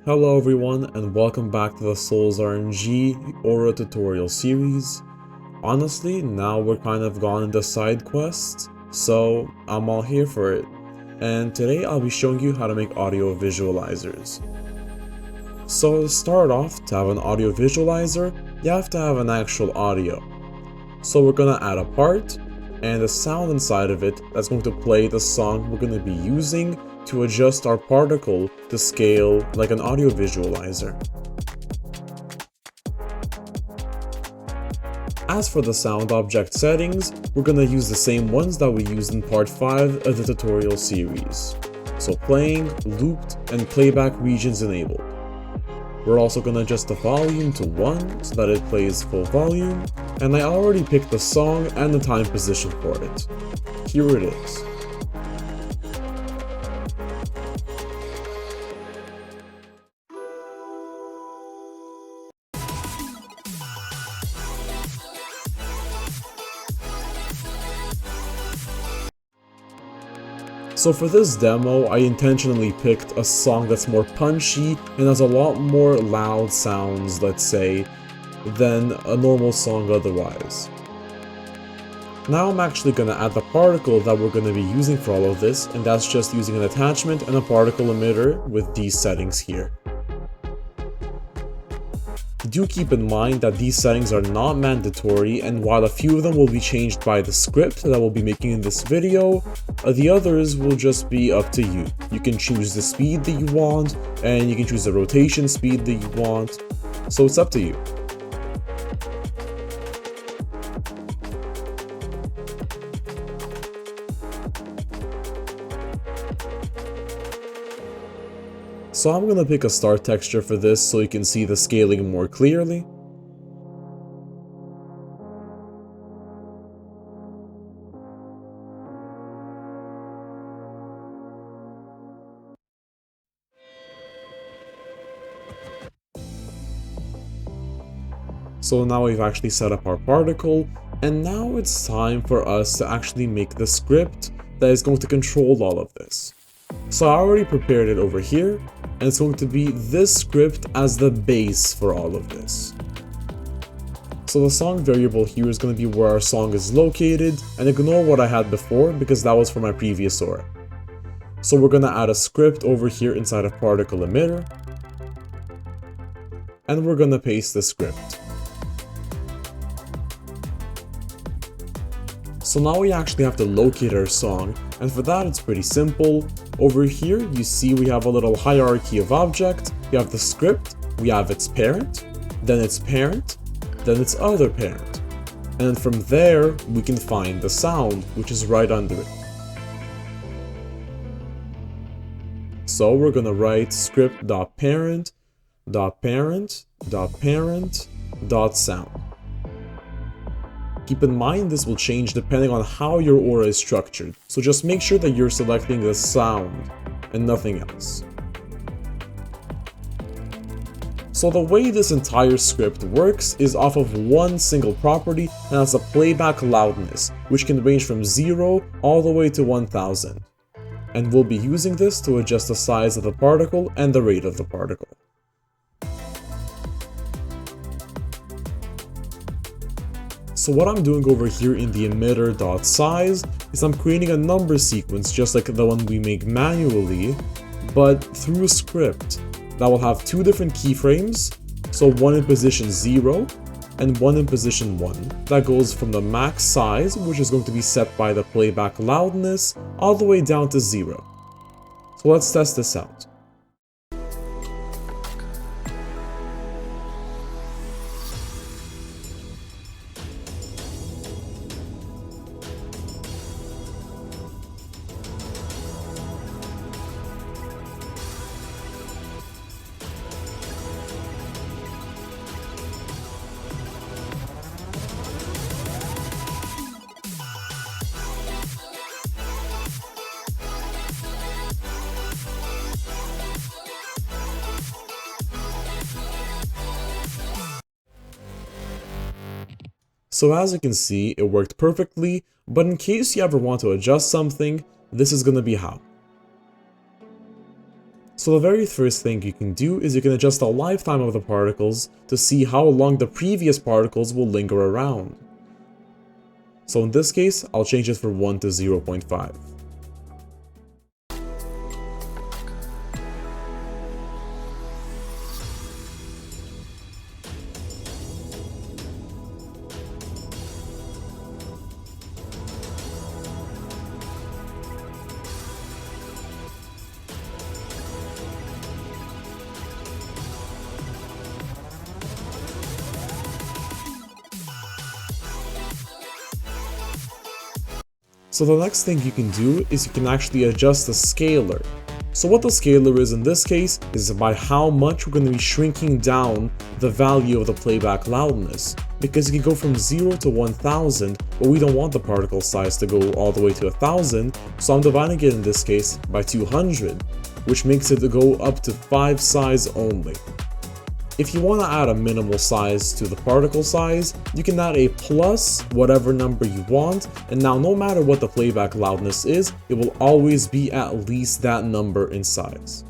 Hello everyone and welcome back to the Souls RNG Aura tutorial series. Honestly, now we're kind of gone into side quests, so I'm all here for it. And today I'll be showing you how to make audio visualizers. So to start off, to have an audio visualizer, you have to have an actual audio. So we're gonna add a part and a sound inside of it that's going to play the song we're gonna be using to adjust our particle to scale like an audio visualizer. As for the sound object settings, we're gonna use the same ones that we used in part 5 of the tutorial series. So playing, looped, and playback regions enabled. We're also gonna adjust the volume to 1 so that it plays full volume, and I already picked the song and the time position for it. Here it is. So for this demo, I intentionally picked a song that's more punchy and has a lot more loud sounds, let's say, than a normal song otherwise. Now I'm actually going to add the particle that we're going to be using for all of this, and that's just using an attachment and a particle emitter with these settings here. Do keep in mind that these settings are not mandatory, and while a few of them will be changed by the script that we'll be making in this video, the others will just be up to you. You can choose the speed that you want, and you can choose the rotation speed that you want, so it's up to you. So I'm going to pick a star texture for this so you can see the scaling more clearly. So now we've actually set up our particle, and now it's time for us to actually make the script that is going to control all of this. So I already prepared it over here, and it's going to be this script as the base for all of this. So the song variable here is going to be where our song is located, and ignore what I had before because that was for my previous aura. So we're going to add a script over here inside of particle emitter, and we're going to paste the script. So now we actually have to locate our song, and for that it's pretty simple. Over here you see we have a little hierarchy of object. We have the script, we have its parent, then its parent, then its other parent. And then from there we can find the sound, which is right under it. So we're gonna write script.parent.parent.parent.sound. Keep in mind this will change depending on how your aura is structured, so just make sure that you're selecting the sound and nothing else. So the way this entire script works is off of one single property, and that's the playback loudness, which can range from 0 all the way to 1000. And we'll be using this to adjust the size of the particle and the rate of the particle. So what I'm doing over here in the emitter.size is I'm creating a number sequence just like the one we make manually, but through a script that will have two different keyframes, so one in position 0 and one in position 1. That goes from the max size, which is going to be set by the playback loudness, all the way down to 0. So let's test this out. So as you can see, it worked perfectly, but in case you ever want to adjust something, this is going to be how. So the very first thing you can do is you can adjust the lifetime of the particles to see how long the previous particles will linger around. So in this case, I'll change it from 1 to 0.5. So the next thing you can do is you can actually adjust the scaler. So what the scaler is in this case is by how much we're going to be shrinking down the value of the playback loudness. Because you can go from 0 to 1000, but we don't want the particle size to go all the way to 1000, so I'm dividing it in this case by 200, which makes it go up to 5 size only. If you want to add a minimal size to the particle size, you can add a plus whatever number you want, and now no matter what the playback loudness is, it will always be at least that number in size.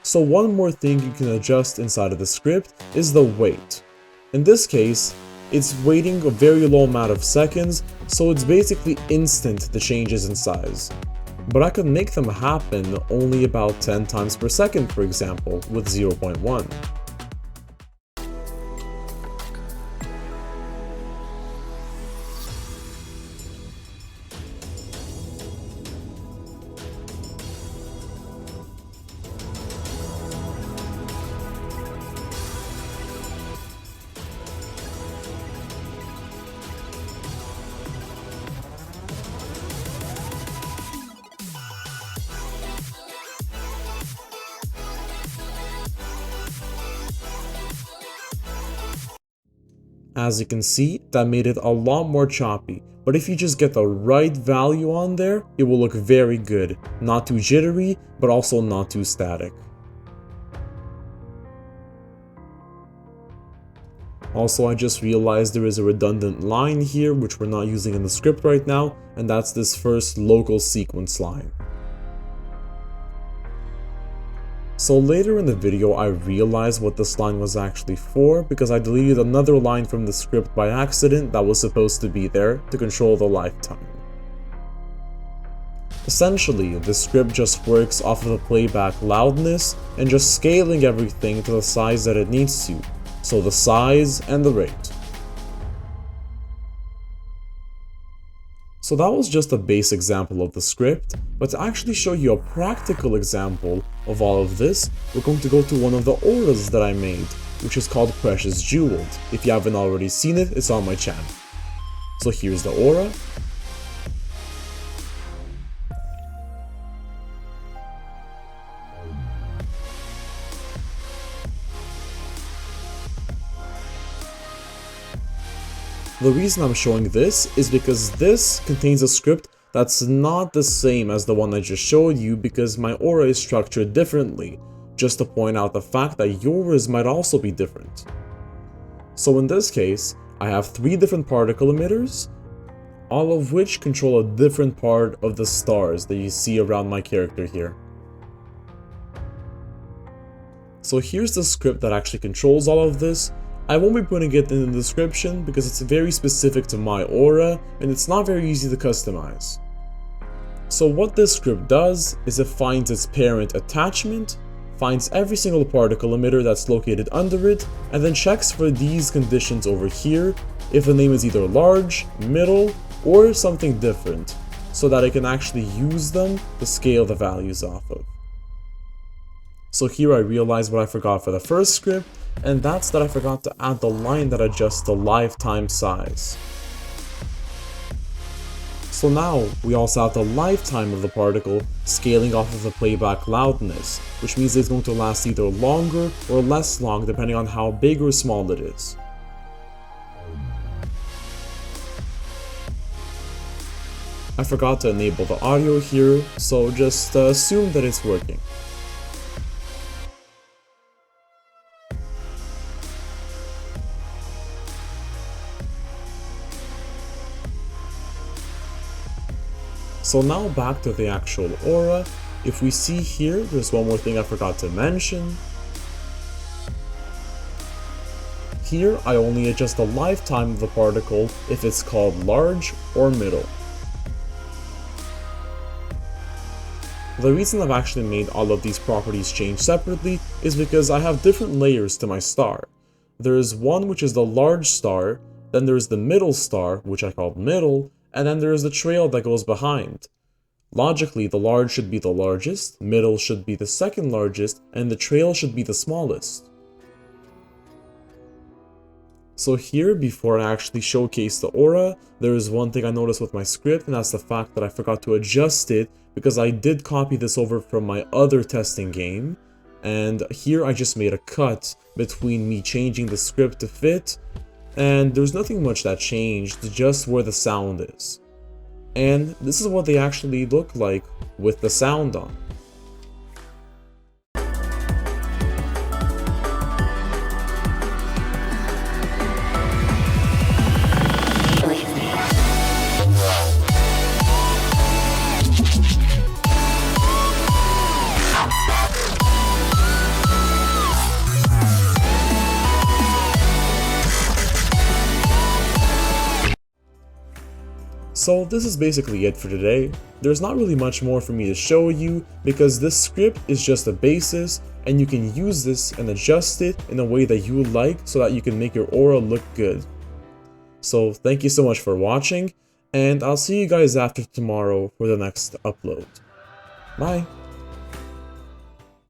So one more thing you can adjust inside of the script is the wait. In this case, it's waiting a very low amount of seconds, so it's basically instant the changes in size. But I could make them happen only about 10 times per second, for example, with 0.1. As you can see, that made it a lot more choppy, but if you just get the right value on there, it will look very good. Not too jittery, but also not too static. Also, I just realized there is a redundant line here, which we're not using in the script right now, and that's this first local sequence line. So later in the video, I realized what this line was actually for because I deleted another line from the script by accident that was supposed to be there to control the lifetime. Essentially, the script just works off of the playback loudness and just scaling everything to the size that it needs to, so the size and the rate. So that was just a base example of the script, but to actually show you a practical example of all of this, we're going to go to one of the auras that I made, which is called Precious Jeweled. If you haven't already seen it, it's on my channel. So here's the aura. The reason I'm showing this is because this contains a script that's not the same as the one I just showed you because my aura is structured differently, just to point out the fact that yours might also be different. So in this case, I have 3 different particle emitters, all of which control a different part of the stars that you see around my character here. So here's the script that actually controls all of this. I won't be putting it in the description because it's very specific to my aura and it's not very easy to customize. So what this script does is it finds its parent attachment, finds every single particle emitter that's located under it, and then checks for these conditions over here if the name is either large, middle, or something different, so that it can actually use them to scale the values off of. So here I realized what I forgot for the first script, and that's that I forgot to add the line that adjusts the lifetime size. So now, we also have the lifetime of the particle scaling off of the playback loudness, which means it's going to last either longer or less long depending on how big or small it is. I forgot to enable the audio here, so just assume that it's working. So now back to the actual aura. If we see here, there's one more thing I forgot to mention. Here, I only adjust the lifetime of the particle if it's called large or middle. The reason I've actually made all of these properties change separately is because I have different layers to my star. There is one which is the large star, then there's the middle star, which I call middle, and then there is the trail that goes behind. Logically, the large should be the largest, middle should be the second largest, and the trail should be the smallest. So here, before I actually showcase the aura, there is one thing I noticed with my script, and that's the fact that I forgot to adjust it because I did copy this over from my other testing game, and here I just made a cut between me changing the script to fit, and there's nothing much that changed, just where the sound is. And this is what they actually look like with the sound on. So this is basically it for today. There's not really much more for me to show you because this script is just a basis and you can use this and adjust it in a way that you like so that you can make your aura look good. So thank you so much for watching, and I'll see you guys after tomorrow for the next upload. Bye!